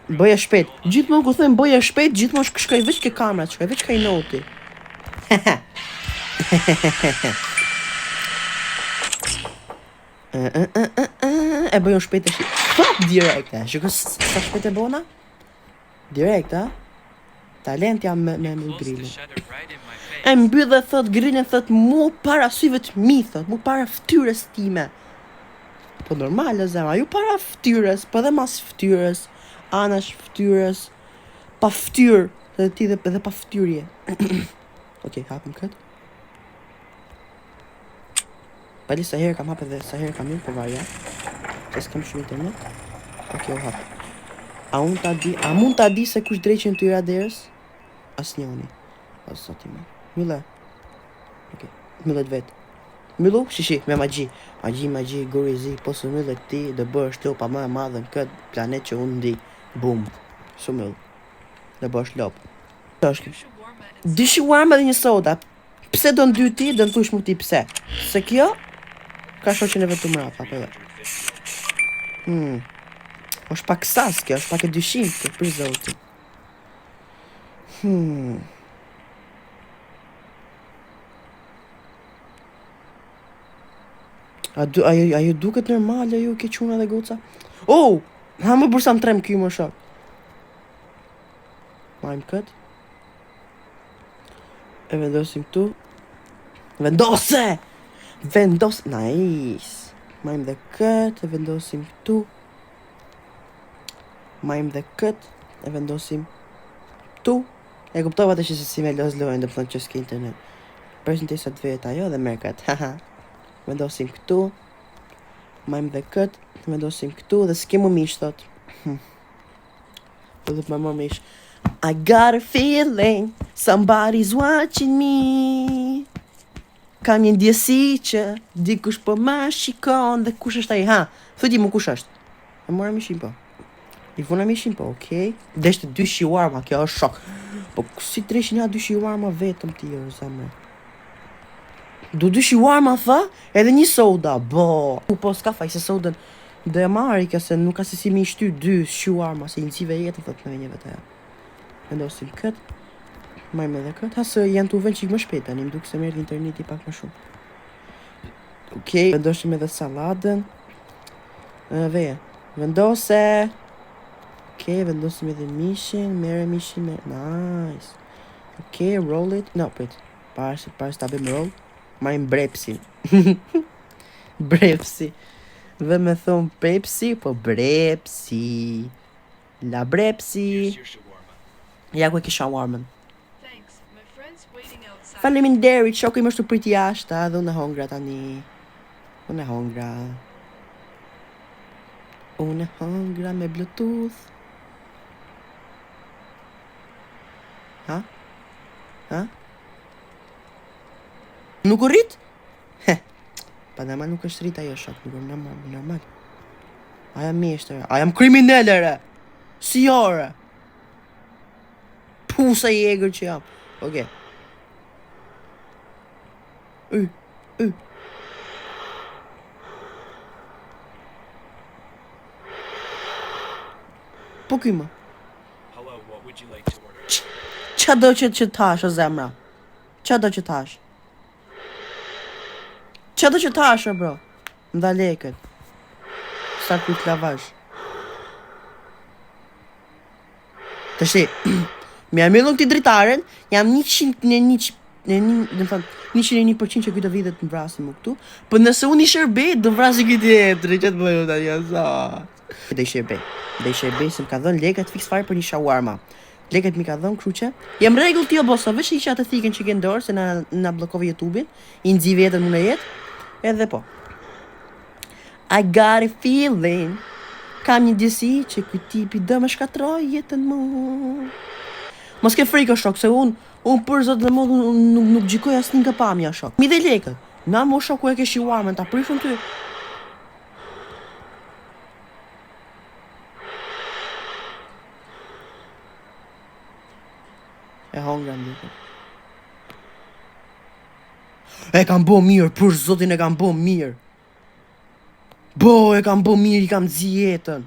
Bëja shpejt. Gjithmonë ku thëmë bëja shpejt, gjithmonë shkoj veç ke kamerat, shkoj veç ka i noti. E bëjon shpejt e shqip. Fap direkt, e. Shiko sa shpejt e bona? Direkt, a? Talent jam me grillin. E mby dhe thot grillin, thot mu para syve të mi, thot mu para ftyres time. Po normal e zema, ju para ftyres, po dhe mas ftyres, anash ftyres, pa ftyr, dhe ti dhe pa ftyrje. Okej, hapëm këtë. Pali sa herë kam hapë dhe sa herë kam mirë, po varja. Se s'kam shumë internet. Okej, o hapë. A mund ta di se kush dreqin të yra derës? Asnjëri. O sot i më. Mylla. Okej, myllet vet. Myllu, shishi, me magji. Magji, gurizi, po së myllet ti, dhe bërë shtopa më e madhe në këtë planet që unë ndi. Bum. Së myll. Dhe bërë shlop. Që është kjo? Dy shawarma dhe një soda. Pse do në dy ti, do në thush mu ti pse? Se kjo, ka shoqen e vetu mrapa, për dhe. është pak sas kjo, është pak e dyshim kjo, për zotin. Ajo duket normal, ajo ke quna dhe goca? Oh! Ha më bursa më trem kjo më shok. Majmë këtë. E vendosim këtu. Vendose! Nice! Majmë dhe këtë, e vendosim këtu. Majmë dhe këtë, e vendosim këtu. E kuptova të që se si me lojnë, dhe më thonë që s'ke internet. Përshën të isat vetë ajo dhe merë këtë. Haha. Vendosim këtu. Majmë dhe këtë, vendosim këtu dhe s'ke më mish, thot. Dhe më më mish. I got a feeling somebody's watching me. Kam një ndjesi që dikush po ma shikon dhe kush është ai, ha? Thëti më kush është? E mora mishin po. I vuna mishin po, okej. Deshte 2 shawarma, kjo është shok. Po si treshin ja 2 shawarma vetëm ti, o zemre. Do 2 shawarma tha, edhe një soda, bo. Po s'ka faj se sodën dhe marri kjo se nuk ka se si mi shty 2 shawarma, se njësive jetë, thot në venjeve të ja. Vendosim këtë. Majmë edhe këtë. Hasë janë të uven qik më shpejt, tani më duke se merë interneti pak më shumë. Okej, vendosim edhe saladën. Veje, vendose. Okej, vendosim edhe mishin, mere mishin me... Nice. Okej, roll it. No, prit. Parës ta bëjmë roll. Majmë brepsin. Brepsi. Dhe me thonë Pepsi, po brepsi. La brepsi. Here's your shawarma. Ja ku e kisha shawarmën. Faleminderit, shoku im është të priti jashtë, dhe unë e hongra tani. Unë e hongra me Bluetooth. Ha? Nuk u rrit? Pa normal nuk është rrit ajo shok, nuk është normal. Aja mjeshtër, aja më kriminellere. Si ore. Pusa i egrë që jam. Okej. Po kima. Hello, what would you like to order? Qa do që tash, o zemra? Qa do që tash? Qa do që tash, o bro? Nda leket. Sa kujt lavash. Të shi, mi amillon këti dritaren, jam 101% që këtë videt në vrasin më këtu, për nëse unë i shërbej, do vrasi këtë jetëri, që të bëjë të një asat. Dhe i shërbej, se më ka dhënë lekat fix fire për një shawarma. Lekat mi ka dhënë kruqe. Jem regull tjo bosa, veç i që atë thiken që ke ndorë, se na blokove YouTube-in, i nëzi vetën më në jetë, edhe po. I got a feeling, kam një djesi që këtë tipi dë me shkatroj jetën mu. Mos ke frikë shok, se unë për zot dhe mod nuk gjikoj as një nga pamja shok. Mi dhe lekët, na mo shoku e ke shawarmën, ta prishun ty. E hongra në duke. E kam bo mirë, për zotin e kam bo mirë. Bo, e kam bo mirë, i kam zi jetën.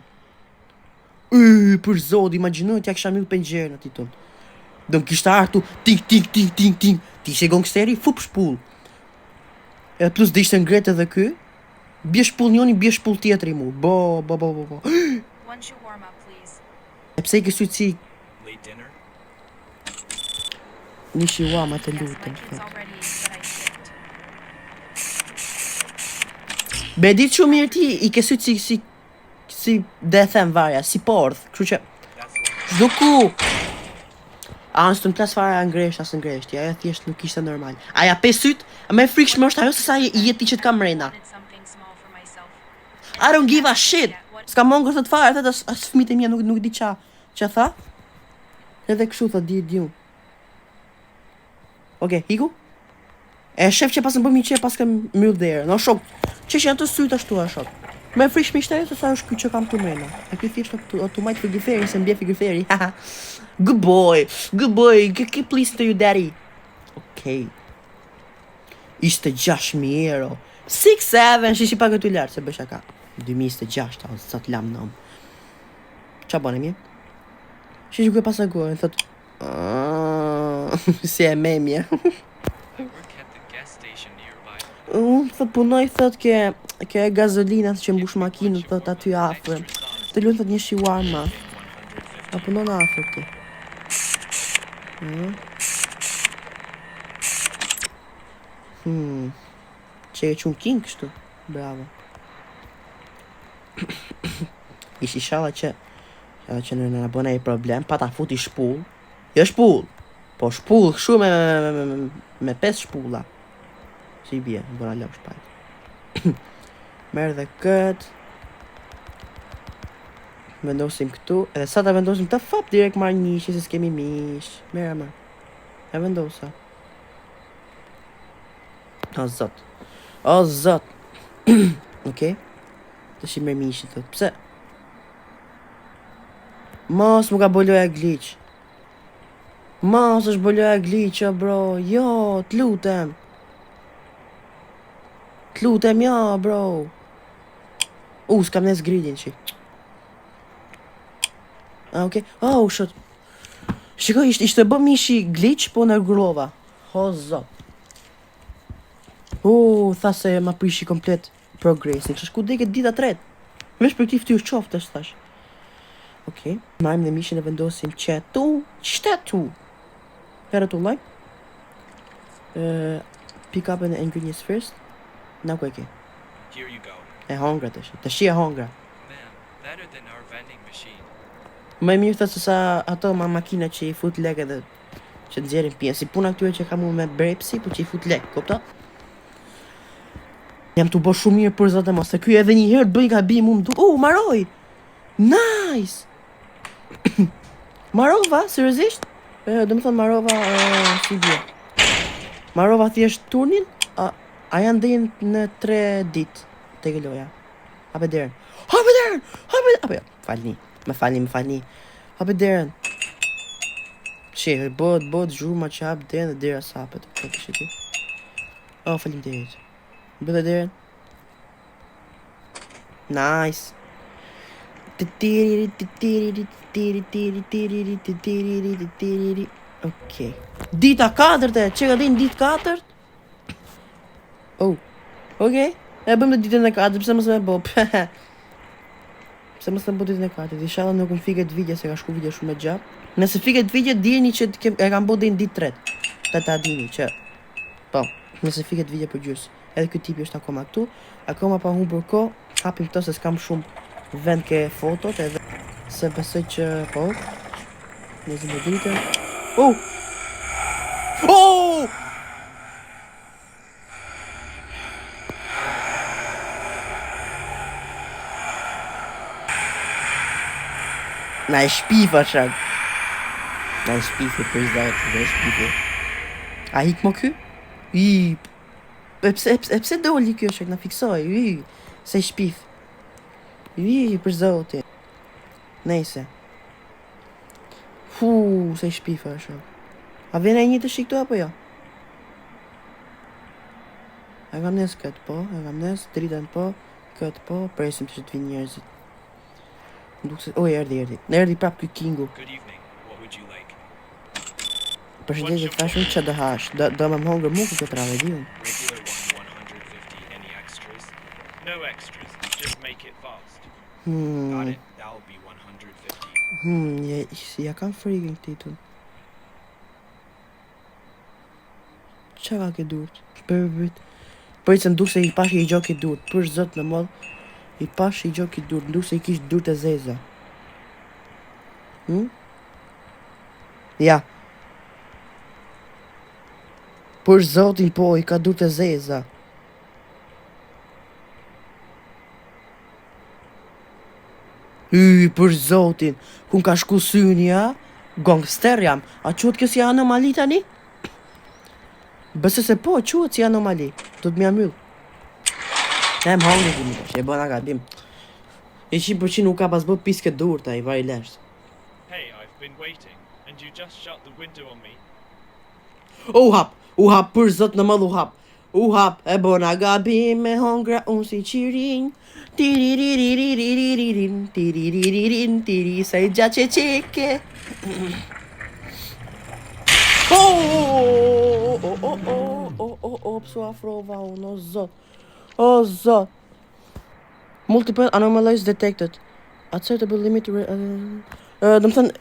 Për zot, imaginoj t'ja kisha mjë pëngjerën ati tonë. Dhe më kishtë artu, ting. Ti ishe gongsteri, fup shpull. E plus dhe ishte ngret edhe ky. Bje shpull njoni, bje shpull tjetëri mu. Bo. One shawarma, please. E pse i kësujt si Late dinner? një shawarma të Yes, my lutëm. drinks already, but I skipped. Be ditë shumë mirë ti, i kësujt si dhe them varja, si pordh. Kështu që, That's one. çdo ku. A nësë të në plas fare ngresht, asë ngresht, ajo thjesht nuk ishte normal. Aja 5 syt, me frikshme është ajo se sa i jeti që t'ka mrena. Wanted something small for myself. I don't give a shit. S'ka mongër thot fare, thot as fëmijët e mia nuk di ça tha. Edhe kështu thot di unë. Okej, hiku. E shef që pas më bëmi që pas kam mbyll derën. O shok, ç'është janë të syt ashtu a shok. Më frish miqtare se sa është ky që kam tu mena. E ky thjesht tu majt frigiferi se mbje frigiferi. Good boy. Keep listening to your daddy. Okay. Ishte 6.000 euro. 6-7, shishi pak këtu lartë, se bësha ka 2006, o sot lam nom. Qa bane mje? Shishi ku e pasagore, thot si e memje. Unë thot punoj, thot ke gazolinat që mbush makinë, thot aty afër. Të lunë thot një shiwarma. A punon afër ti. Që e qunë king kështu. Bravo. Ishi shala që në bëna i problem, pa ta futi shpull. Jo shpull, po shpull kështu me 5 shpulla. Si bje, bëna lop shpajt. Merë dhe këtë. Vendosim këtu. Edhe sa ta vendosim të fap direkt marrë njëshë, se s'kemi mish. Merë më. E vendosa. O zot. O zot. Okej. Të shi me mishit thot. Pse? Mos mu ka boloja glitch. Mos është boloja glitch, o bro. Jo, t'lutem. T'lutem, jo, bro. S'kam nes gridin që. Okej. Oh, shot. Shiko, ishte bë mishi glitch, po në grova. O zot. Tha se ma prishi komplet progresin. Kështë ku deke dita tret. Vesh për këti ftyrë qoftë është thash. Okej. Majmë dhe mishin e vendosim qëtu. Qëtu? Herë të lajmë. Pick up and ingredients first. Na ku e ke? Here you go. E hongra të shi. Të shi e hongra. Man, better than our vending machine. Më e mirë thë se sa ato makina që i fut lek edhe që të nxjerrin pjesë. Si puna këtyre që kam me brepsi, po që i fut lek, kupto? Jam të bo shumë mirë për zote mos, se kuj edhe një herë të bëj gabim mu më du... Maroj! Nice! Marova, seriozisht? Do më thonë Marova, si bje. Marova thjesht turnin, a janë dhe në 3 dit të gëlloja. Hape derën. Hape derën! Apo jo, falni. Me falni. Hape derën. Shihë, bëhet zhurma që hape derën dhe dera sapet. Falim derit. Bëdhe derën. Nice. Okej. Dita 4, që ka din ditë 4? Okej. E bëm dhe ditën e 4, pëse mësë me bo? Pëse mësë me bo ditën e 4? Inshallah nuk më fiket video, se ka shku video shumë e gjap. Nëse fiket video, dini që e kam bo dhe në ditë 3. Ta dini që... Po, nëse fiket video për gjysë. Edhe këtë tipi është akoma këtu. Akoma pa humbur ko. Hapim këto se s'kam shumë vend ke fotot edhe se besoj që po. Nëzim e dritë. Na e shpifa shak. Na e shpife për izdatë. Na e shpife. A hik mo ky? Pse doli kjo shak, na fiksoj, se shpif. Për zoti. Nejse. Se shpif është. A vjen e një të shik këtu apo jo? E kam nes këtë po, dritën po, këtë po, presim të që të vinë njerëzit. Erdi prap ky kingu. Good evening. What would you like? Përshëndetje të thashun që do hash, do më hongër mu këtë rave, di unë. Regular one, 150. Any extras? No extras. Just make it fast. Got it. That'll be 150. Ja kam frigën këti tu. Qa ka ke durt? Për i se nduk se i pash i gjoki durt. Për zot në mod, i pash i gjoki durt. Nduk se i kish durt e zeza. Ja. Për zotin po, i ka durt e zeza. Për zotin, ku ka shku syni, a? Gangster jam, a quhet kjo si anomali tani? Bëse se po, quhet si anomali. Do të m'ja myll. Ne më hangri kimi tash, e bëna gabim. E 100% nuk ka pas bë piske durta, i vaj lesht. Hey, I've been waiting, and you just shut the window on me. U hap, për zot në mëll u hap. U hap, e bëna gabim me hongra unë si qirin. Tiriririririririn, tiririririn, tiri, sa i gjatë qeqeke. Psu afrova unë, o zot. O zot. Multiple anomalies detected. Acceptable limit... Dë më thënë,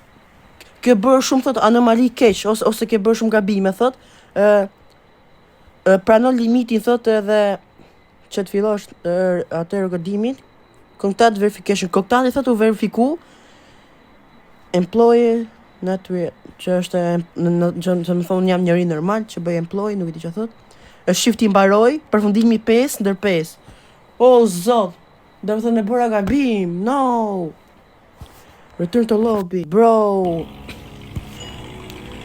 ke bërë shumë, thot, anomali keq, ose ke bërë shumë gabime, thot. Prano limitin, thot, edhe që të fillosh atë rregodimin. Contact verification. Kontakti, thot, u verifiku. Employee, që është, që më thonë jam njëri normal, që bëj employee, nuk i di që thot. Shifti mbaroj, përfundimi 5 ndër 5. O, zot, dhe më thënë e bëra gabim, no. Return to lobby, bro.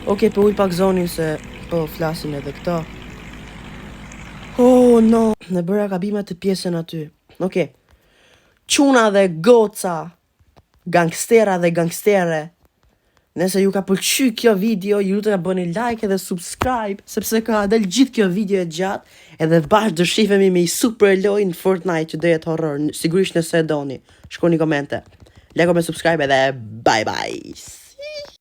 Okej, po uj pak zonin se po flasin edhe këta. Oh, no. Ne bëra gabimet të pjesën aty. Okej. Quna dhe goca, gangstera dhe gangstere. Nëse ju ka pëlqy kjo video, ju lutem bëni like edhe subscribe, sepse ka del gjithë kjo video e gjatë, edhe bashkë do shifemi me i super loj në Fortnite që do jetë horror, sigurisht nëse e doni. Shkruani komente. Like, comment, subscribe edhe bye bye.